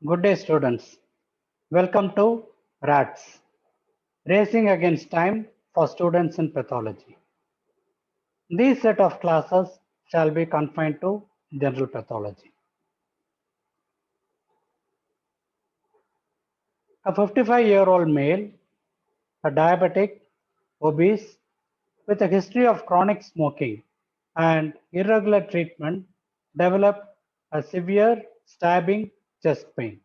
Good day, students. Welcome to R.A.T.S, Racing Against Time for Students in Pathology. These set of classes shall be confined to general pathology. A 55-year-old male, a diabetic, obese, with a history of chronic smoking and irregular treatment, developed a severe stabbing chest pain.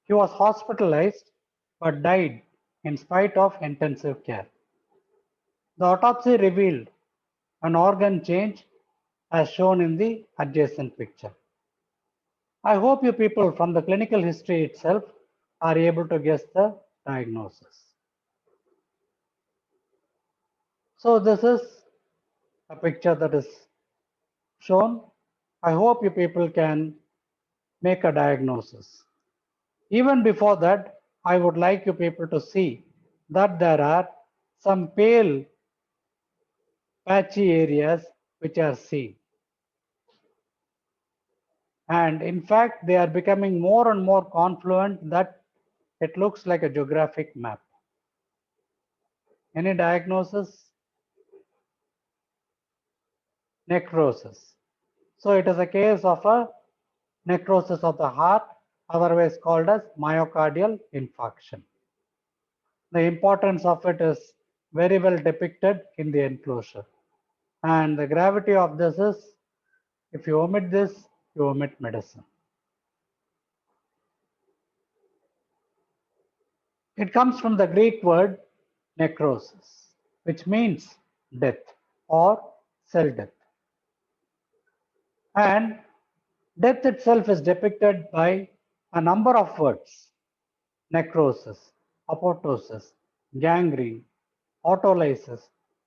He was hospitalized but died in spite of intensive care. The autopsy revealed an organ change as shown in the adjacent picture. I hope you people from the clinical history itself are able to guess the diagnosis. So this is a picture that is shown. I hope you people can make a diagnosis. Even before that, I would like you people to see that there are some pale patchy areas which are seen. And in fact, they are becoming more and more confluent that it looks like a geographic map. Any diagnosis? Necrosis. So it is a case of a necrosis of the heart, otherwise called as myocardial infarction. The importance of it is very well depicted in the enclosure. And the gravity of this is, if you omit this, you omit medicine. It comes from the Greek word necrosis, which means death or cell death. And death itself is depicted by a number of words: necrosis, apoptosis, gangrene, autolysis,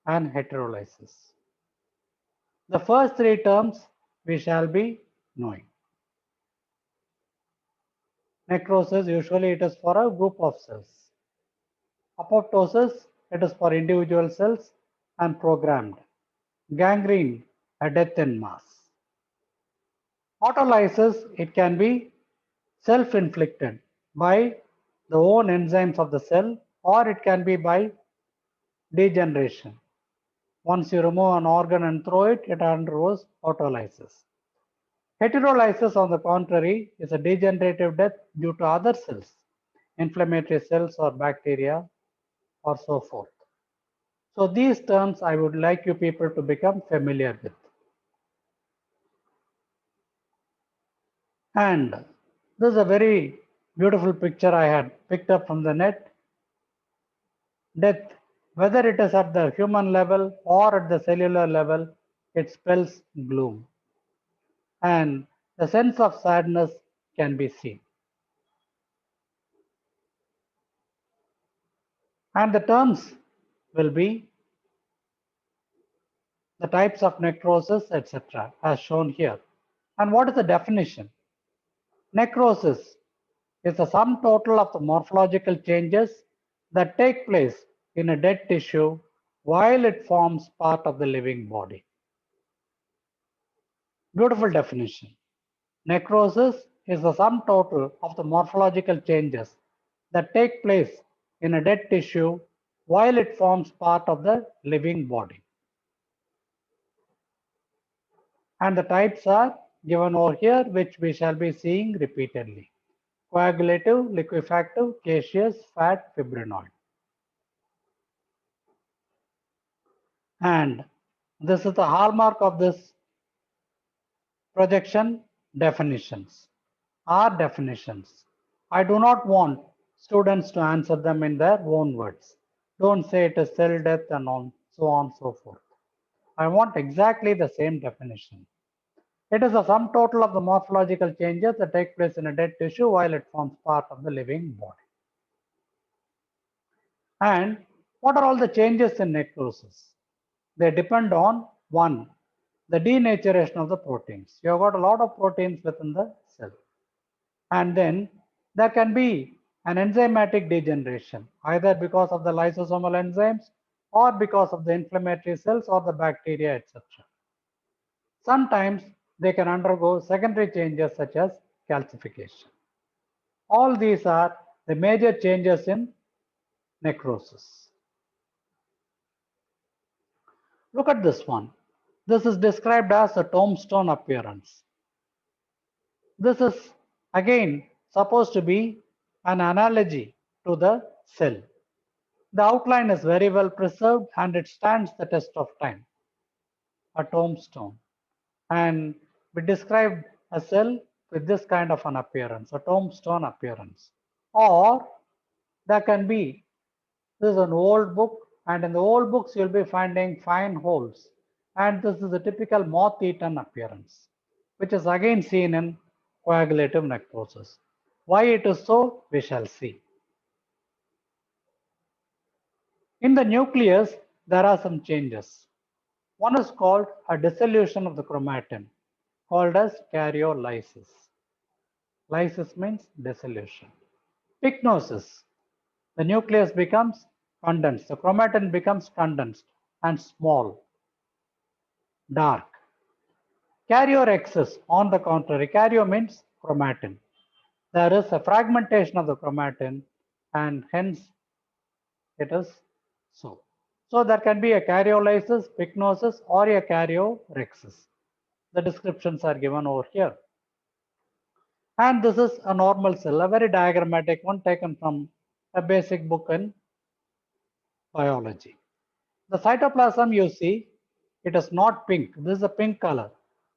and heterolysis. The first three terms we shall be knowing. Necrosis, usually it is for a group of cells. Apoptosis, it is for individual cells and programmed. Gangrene, a death in mass. Autolysis, it can be self-inflicted by the own enzymes of the cell, or it can be by degeneration. Once you remove an organ and throw it, it undergoes autolysis. Heterolysis, on the contrary, is a degenerative death due to other cells, inflammatory cells or bacteria or so forth. So these terms I would like you people to become familiar with. And this is a very beautiful picture I had picked up from the net. Death, whether it is at the human level or at the cellular level, it spells gloom. And the sense of sadness can be seen. And the terms will be the types of necrosis, etc., as shown here. And what is the definition? Necrosis is the sum total of the morphological changes that take place in a dead tissue while it forms part of the living body. Beautiful definition. Necrosis is the sum total of the morphological changes that take place in a dead tissue while it forms part of the living body. And the types are given over here, which we shall be seeing repeatedly: coagulative, liquefactive, caseous, fat, fibrinoid. And this is the hallmark of this projection: definitions. Are definitions. I do not want students to answer them in their own words. Don't say it is cell death and so on and so forth. I want exactly the same definition. It is the sum total of the morphological changes that take place in a dead tissue while it forms part of the living body. And what are all the changes in necrosis? They depend on, one, the denaturation of the proteins. You have got a lot of proteins within the cell. And then there can be an enzymatic degeneration, either because of the lysosomal enzymes or because of the inflammatory cells or the bacteria, etc. Sometimes they can undergo secondary changes such as calcification. All these are the major changes in necrosis. Look at this one. This is described as a tombstone appearance. This is again supposed to be an analogy to the cell. The outline is very well preserved and it stands the test of time. A tombstone. And we described a cell with this kind of an appearance, a tombstone appearance. Or there can be, this is an old book, and in the old books you'll be finding fine holes. And this is a typical moth-eaten appearance, which is again seen in coagulative necrosis. Why it is so, we shall see. In the nucleus, there are some changes. One is called a dissolution of the chromatin, called as karyolysis. Lysis means dissolution. Pycnosis. The nucleus becomes condensed. The chromatin becomes condensed and small, dark. Karyorexis, on the contrary, karyo means chromatin. There is a fragmentation of the chromatin and hence it is so. So there can be a karyolysis, pycnosis, or a karyorexis. The descriptions are given over here. And this is a normal cell, a very diagrammatic one taken from a basic book in biology. The cytoplasm you see, it is not pink. This is a pink color.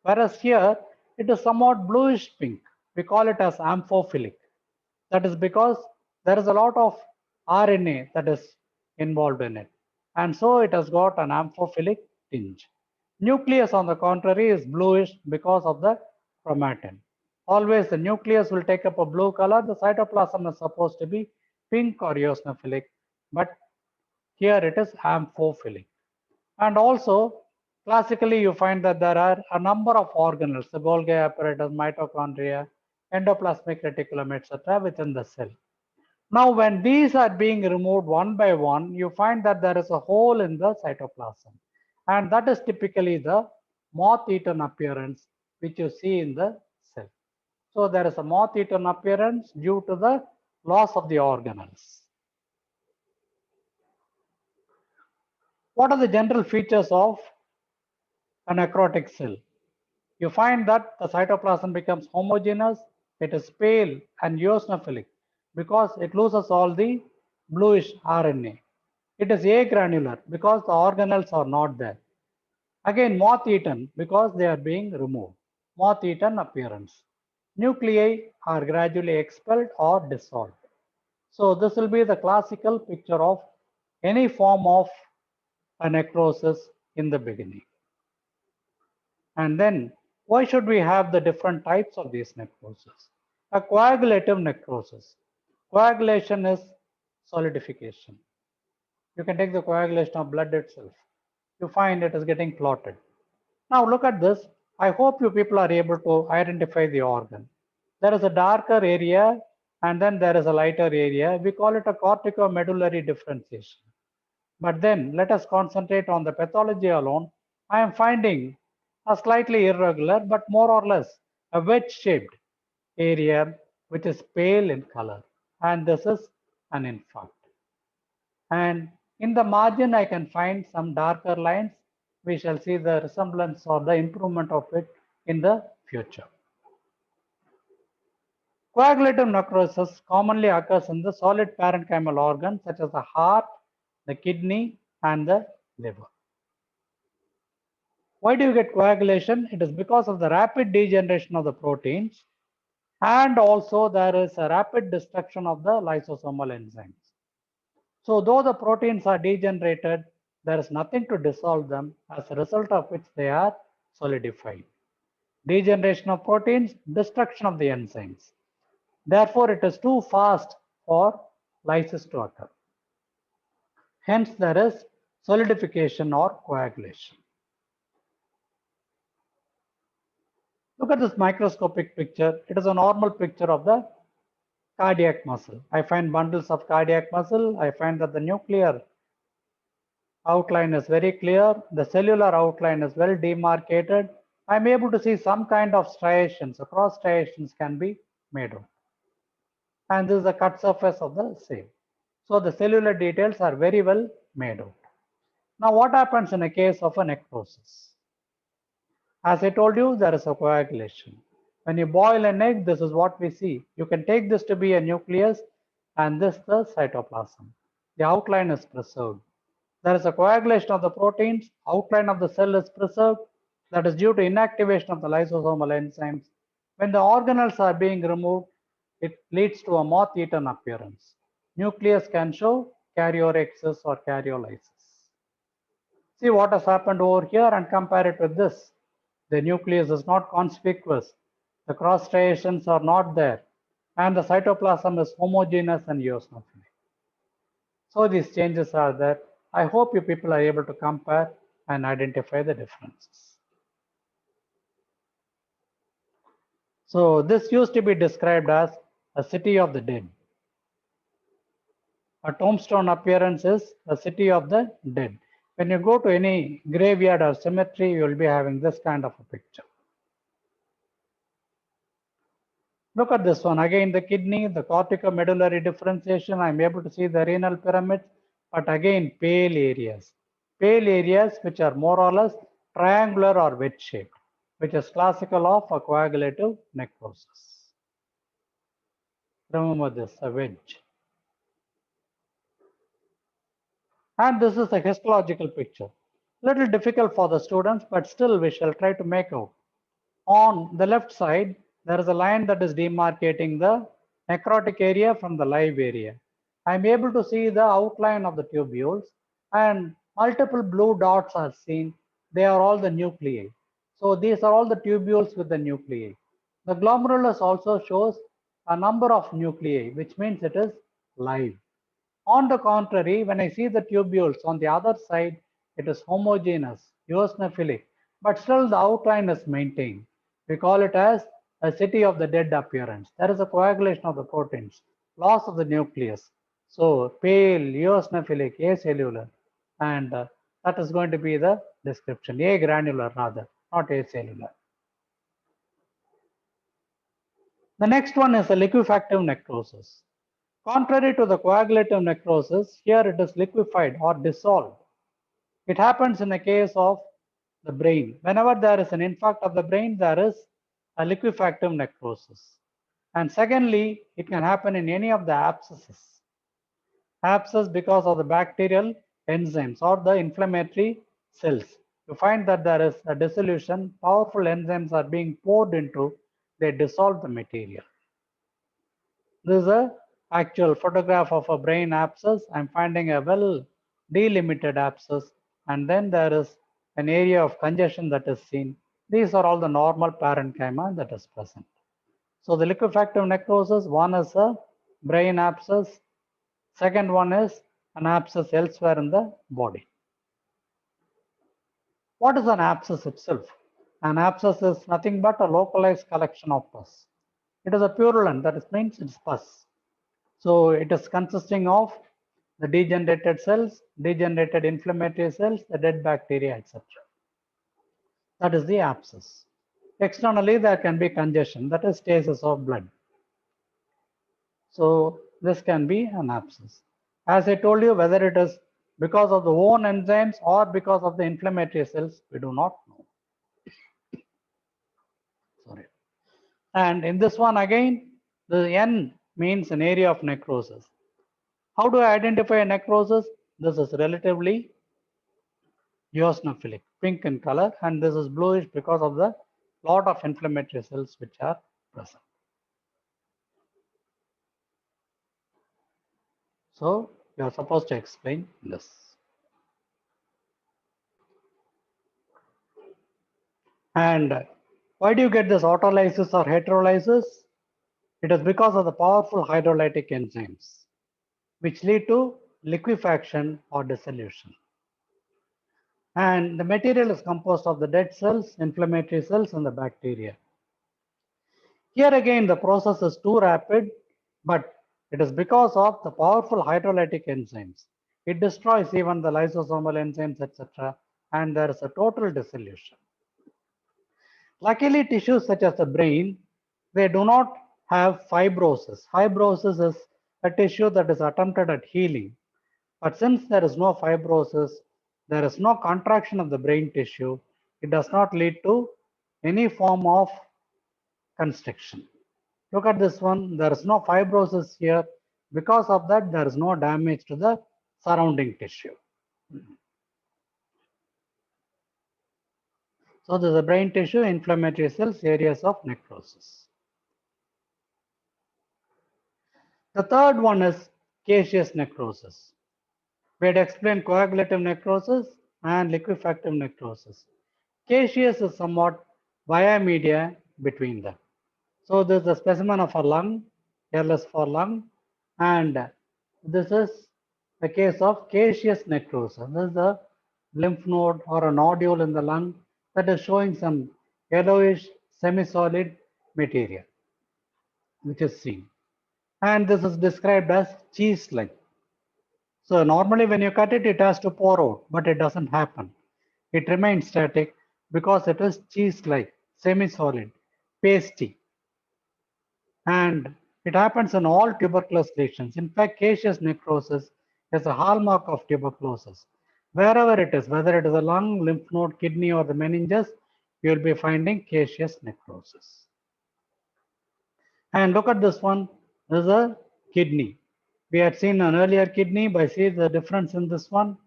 Whereas here, it is somewhat bluish pink. We call it as amphophilic. That is because there is a lot of RNA that is involved in it. And so it has got an amphophilic tinge. Nucleus, on the contrary, is bluish because of the chromatin. Always the nucleus will take up a blue color. The cytoplasm is supposed to be pink or eosinophilic, but here it is amphophilic. And also, classically, you find that there are a number of organelles, the Golgi apparatus, mitochondria, endoplasmic reticulum, etc., within the cell. Now, when these are being removed one by one, you find that there is a hole in the cytoplasm. And that is typically the moth-eaten appearance which you see in the cell. So, there is a moth-eaten appearance due to the loss of the organelles. What are the general features of a necrotic cell? You find that the cytoplasm becomes homogeneous, it is pale and eosinophilic because it loses all the bluish RNA. It is agranular because the organelles are not there. Again, moth-eaten because they are being removed. Moth-eaten appearance. Nuclei are gradually expelled or dissolved. So this will be the classical picture of any form of a necrosis in the beginning. And then, why should we have the different types of these necrosis? A coagulative necrosis. Coagulation is solidification. You can take the coagulation of blood itself. You find it is getting clotted. Now look at this. I hope you people are able to identify the organ. There is a darker area and then there is a lighter area. We call it a corticomedullary differentiation. But then let us concentrate on the pathology alone. I am finding a slightly irregular but more or less a wedge-shaped area which is pale in color, and this is an infarct. And in the margin I can find some darker lines. We shall see the resemblance or the improvement of it in the future. Coagulative necrosis commonly occurs in the solid parenchymal organs such as the heart, the kidney, and the liver. Why do you get coagulation? It is because of the rapid degeneration of the proteins, and also there is a rapid destruction of the lysosomal enzymes. So though the proteins are degenerated, there is nothing to dissolve them, as a result of which they are solidified. Degeneration of proteins, destruction of the enzymes. Therefore, it is too fast for lysis to occur. Hence, there is solidification or coagulation. Look at this microscopic picture. It is a normal picture of the cardiac muscle. I find bundles of cardiac muscle. I find that the nuclear outline is very clear. The cellular outline is well demarcated. I'm able to see some kind of striations, cross striations can be made out. And this is the cut surface of the same. So the cellular details are very well made out. Now what happens in a case of a necrosis? As I told you, there is a coagulation. When you boil an egg, this is what we see. You can take this to be a nucleus and this the cytoplasm. The outline is preserved. There is a coagulation of the proteins, outline of the cell is preserved. That is due to inactivation of the lysosomal enzymes. When the organelles are being removed, it leads to a moth-eaten appearance. Nucleus can show karyorrhexis or karyolysis. See what has happened over here and compare it with this. The nucleus is not conspicuous. The cross striations are not there. And the cytoplasm is homogeneous and eosinophilic. So these changes are there. I hope you people are able to compare and identify the differences. So this used to be described as a city of the dead. A tombstone appearance is a city of the dead. When you go to any graveyard or cemetery, you will be having this kind of a picture. Look at this one. Again, the kidney, the corticomedullary differentiation. I'm able to see the renal pyramids, but again, pale areas. Pale areas which are more or less triangular or wedge shaped, which is classical of a coagulative necrosis. Remember this, a wedge. And this is a histological picture. Little difficult for the students, but still we shall try to make out. On the left side, there is a line that is demarcating the necrotic area from the live area. I am able to see the outline of the tubules and multiple blue dots are seen. They are all the nuclei. So these are all the tubules with the nuclei. The glomerulus also shows a number of nuclei, which means it is live. On the contrary, when I see the tubules on the other side, it is homogeneous, eosinophilic, but still the outline is maintained. We call it as a city of the dead appearance. There is a coagulation of the proteins, loss of the nucleus. So pale, eosinophilic, acellular, and that is going to be the description. Agranular rather, not acellular. The next one is a liquefactive necrosis. Contrary to the coagulative necrosis, here it is liquefied or dissolved. It happens in the case of the brain. Whenever there is an infarct of the brain, there is a liquefactive necrosis. And secondly, it can happen in any of the abscesses. Abscess because of the bacterial enzymes or the inflammatory cells. You find that there is a dissolution, powerful enzymes are being poured into, they dissolve the material. This is a actual photograph of a brain abscess. I'm finding a well delimited abscess, and then there is an area of congestion that is seen. These are all the normal parenchyma that is present. So the liquefactive necrosis, one is a brain abscess, second one is an abscess elsewhere in the body. What is an abscess itself? An abscess is nothing but a localized collection of pus. It is a purulent, that means it's pus. So it is consisting of the degenerated cells, degenerated inflammatory cells, the dead bacteria, etc. That is the abscess. Externally, there can be congestion, that is stasis of blood. So this can be an abscess. As I told you, whether it is because of the own enzymes or because of the inflammatory cells, we do not know. Sorry. And in this one again, the N means an area of necrosis. How do I identify a necrosis? This is relatively eosinophilic, pink in color, and this is bluish because of the lot of inflammatory cells which are present. So you are supposed to explain this. And why do you get this autolysis or heterolysis? It is because of the powerful hydrolytic enzymes which lead to liquefaction or dissolution. And the material is composed of the dead cells, inflammatory cells, and the bacteria. Here again, the process is too rapid, but it is because of the powerful hydrolytic enzymes. It destroys even the lysosomal enzymes, etc., and there is a total dissolution. Luckily, tissues such as the brain, they do not have fibrosis. Fibrosis is a tissue that is attempted at healing. But since there is no fibrosis, there is no contraction of the brain tissue, it does not lead to any form of constriction. Look at this one, there is no fibrosis here. Because of that, there is no damage to the surrounding tissue. So this is the brain tissue, inflammatory cells, areas of necrosis. The third one is caseous necrosis. We had explained coagulative necrosis and liquefactive necrosis. Caseous is somewhat via media between them. So this is a specimen of a lung, LS for lung, and this is the case of caseous necrosis. This is a lymph node or a nodule in the lung that is showing some yellowish semi-solid material, which is seen. And this is described as cheese-like. So normally when you cut it, it has to pour out, but it doesn't happen. It remains static because it is cheese-like, semi-solid, pasty. And it happens in all tuberculous lesions. In fact, caseous necrosis is a hallmark of tuberculosis. Wherever it is, whether it is a lung, lymph node, kidney, or the meninges, you will be finding caseous necrosis. And look at this one. This is a kidney. We had seen an earlier kidney, but see the difference in this one.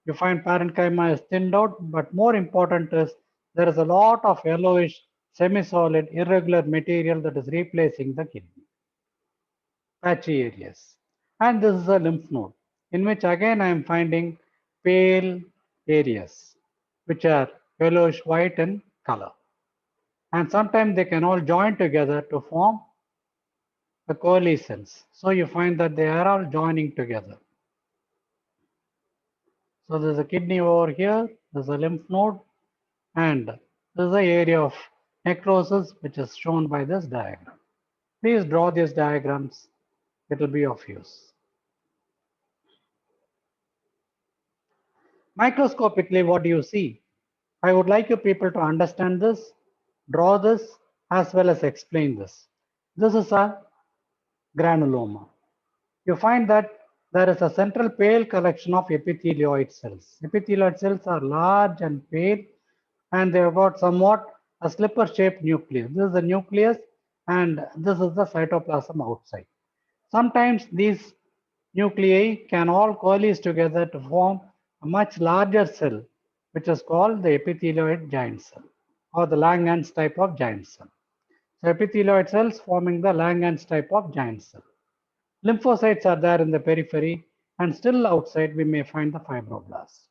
You find parenchyma is thinned out, but more important is there is a lot of yellowish, semi-solid, irregular material that is replacing the kidney. Patchy areas. And this is a lymph node, in which again I am finding pale areas, which are yellowish white in color. And sometimes they can all join together to form the coalescence. So you find that they are all joining together. So there's a kidney over here, there's a lymph node, and this is the area of necrosis which is shown by this diagram. Please draw these diagrams, it will be of use. Microscopically, what do you see? I would like you people to understand this, draw this, as well as explain this. This is a granuloma. You find that there is a central pale collection of epithelioid cells. Epithelioid cells are large and pale, and they have got somewhat a slipper-shaped nucleus. This is the nucleus, and this is the cytoplasm outside. Sometimes these nuclei can all coalesce together to form a much larger cell, which is called the epithelioid giant cell, or the Langerhans type of giant cell. So epithelioid cells forming the Langerhans type of giant cell. Lymphocytes are there in the periphery, and still outside we may find the fibroblasts.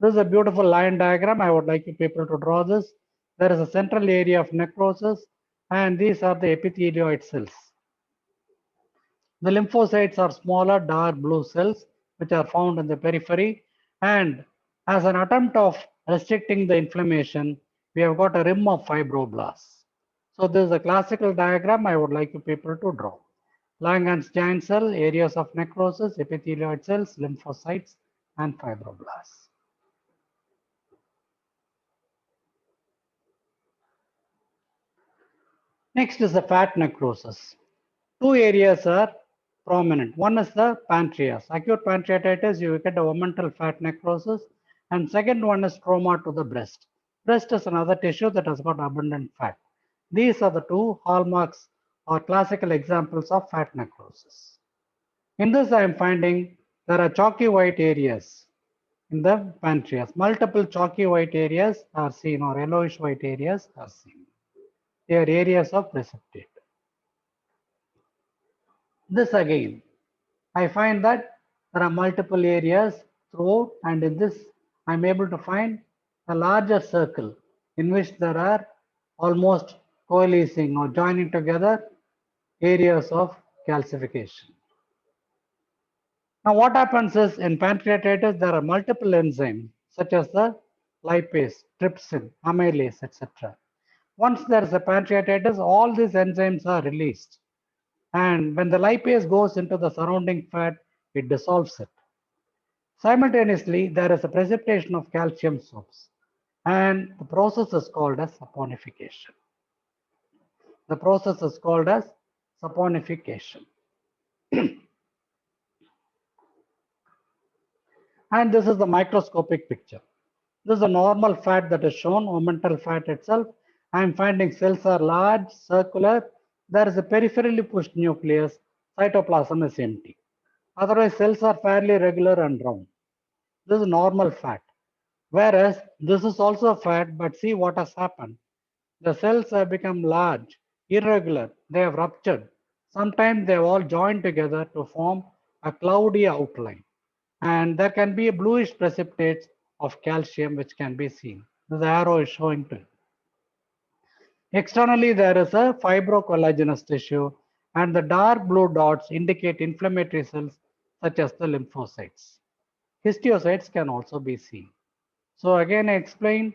This is a beautiful line diagram. I would like you people to draw this. There is a central area of necrosis, and these are the epithelioid cells. The lymphocytes are smaller dark blue cells which are found in the periphery, and as an attempt of restricting the inflammation, we have got a rim of fibroblasts. So this is a classical diagram I would like you people to draw. Langerhans giant cell, areas of necrosis, epithelioid cells, lymphocytes, and fibroblasts. Next is the fat necrosis. Two areas are prominent. One is the pancreas. Acute pancreatitis, you get a omental fat necrosis. And second one is trauma to the breast. Breast is another tissue that has got abundant fat. These are the two hallmarks or classical examples of fat necrosis. In this, I am finding there are chalky white areas in the pancreas. Multiple chalky white areas are seen, or yellowish white areas are seen. They are areas of precipitate. This again, I find that there are multiple areas throughout, and in this, I'm able to find a larger circle in which there are almost coalescing or joining together areas of calcification. Now, what happens is in pancreatitis, there are multiple enzymes such as the lipase, trypsin, amylase, etc. Once there is a pancreatitis, all these enzymes are released. And when the lipase goes into the surrounding fat, it dissolves it. Simultaneously, there is a precipitation of calcium soaps. and the process is called as saponification. The process is called as saponification. And this is the microscopic picture. This is a normal fat that is shown, omental fat itself. I am finding cells are large, circular. There is a peripherally pushed nucleus. Cytoplasm is empty. Otherwise, cells are fairly regular and round. This is normal fat. Whereas this is also fat, but see what has happened. The cells have become large, irregular. They have ruptured. Sometimes they have all joined together to form a cloudy outline. And there can be a bluish precipitates of calcium which can be seen. The arrow is showing to you. Externally, there is a fibrocollagenous tissue, and the dark blue dots indicate inflammatory cells such as the lymphocytes. Histiocytes can also be seen. So again, I explained,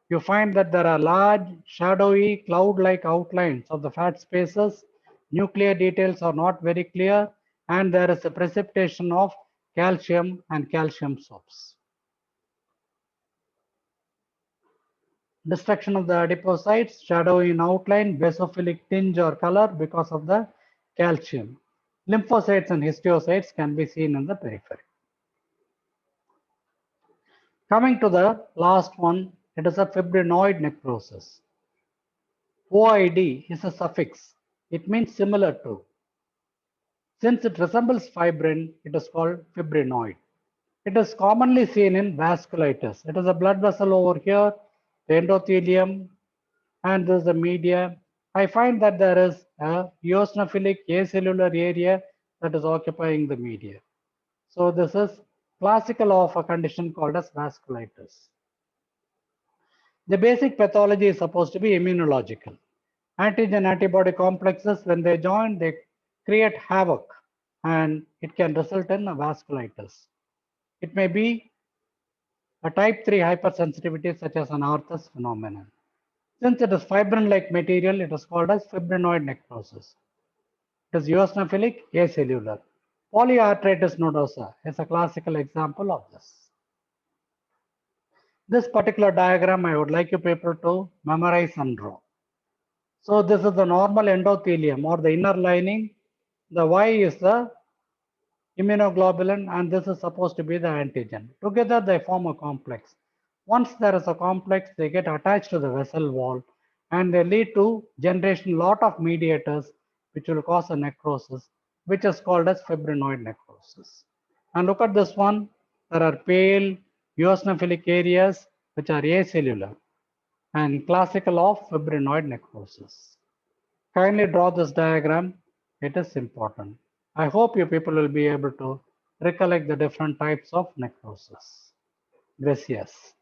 you find that there are large, shadowy, cloud-like outlines of the fat spaces. Nuclear details are not very clear, and there is a precipitation of calcium and calcium soaps. Destruction of the adipocytes, shadowy in outline, basophilic tinge or color because of the calcium. Lymphocytes and histiocytes can be seen in the periphery. Coming to the last one, it is a fibrinoid necrosis. OID is a suffix. It means similar to. Since it resembles fibrin, it is called fibrinoid. It is commonly seen in vasculitis. It is a blood vessel over here, the endothelium, and this is the media. I find that there is a eosinophilic acellular area that is occupying the media. So this is classical of a condition called as vasculitis. The basic pathology is supposed to be immunological. Antigen antibody complexes, when they join, they create havoc and it can result in a vasculitis. It may be a type 3 hypersensitivity such as an R.A.T.S phenomenon. Since it is fibrin-like material, it is called as fibrinoid necrosis. It is eosinophilic acellular. Polyarthritis nodosa is a classical example of this. This particular diagram I would like you people to memorize and draw. So this is the normal endothelium or the inner lining. The Y is the immunoglobulin and this is supposed to be the antigen. Together they form a complex. Once there is a complex, they get attached to the vessel wall and they lead to generation lot of mediators which will cause a necrosis, which is called as fibrinoid necrosis. And look at this one. There are pale eosinophilic areas which are acellular and classical of fibrinoid necrosis. Kindly draw this diagram. It is important. I hope you people will be able to recollect the different types of necrosis. Gracias.